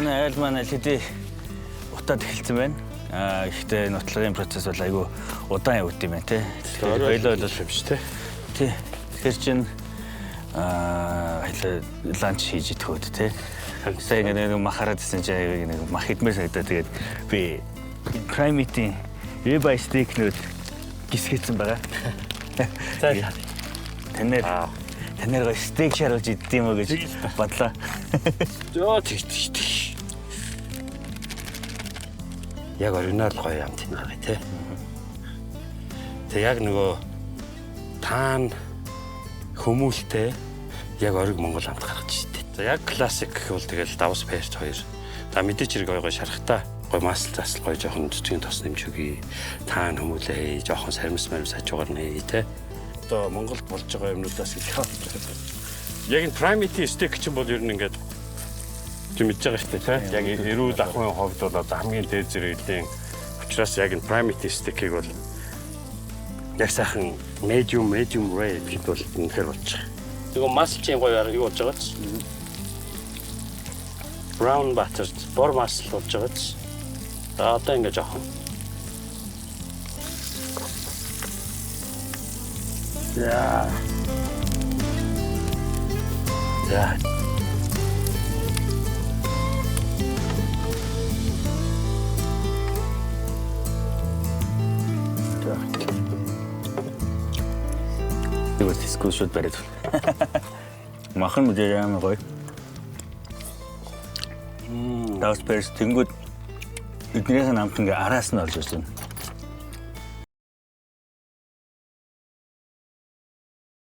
Манай айл маань хэдий утаад эхэлсэн байна. Гэхдээ нотлогын процесс бол айгүй удаан явд юм байна те. Ойлоо юм шүү те. Тий. Тэгэхээр чин ланч хийж идэх те. Сая нэг махараад гэсэн чинь нэг мах идмээр санагдаа. Тэгээд би Prime Meat-ийн ribeye steak-нүүд гисгэсэн байгаа. Танаар гоо стейк шаруулж идэх юм уу гэж бодлоо. Йоо тэгтээ. Яг оригинал гоё юм тийм байгаа тий. Тэг яг нөгөө таан хүмүүлтэй яг ориг Монгол хамт гаргаж штэ. За яг классик гэвэл тэгэл давс перч хоёр. За мэдээч хэрэг гоё шархтаа гоё масл засал гоё жоохон цэцгийн тос нэмж өгье. Таан хүмүүлээ жоохон сармис хажуугаар нэ тий. Одоо Монголд болж байгаа юмнуудаас хэлэх. Яг энэ Prime Meat steak чинь бол ер нь ингээд чи мэдж байгаа шүү дээ тий. Яг эрүүл ахуйн хувьд бол одоо хамгийн дээд зэрэглэлийн учраас яг энэ Prime Meat steak-ийг бол яг сайхан medium rare гэдэг бол үнэхээр болж байгаа. Нөгөө маслын гоё юу болж байгаа ч brown butter бор масл болж байгаа ч одоо ингээд жоохон Ja. Du bist das gut bei der. Machen wir ja mal ruhig. Das Beste, gut. Эднийх нь амтнгаа араас нь олж ирсэн.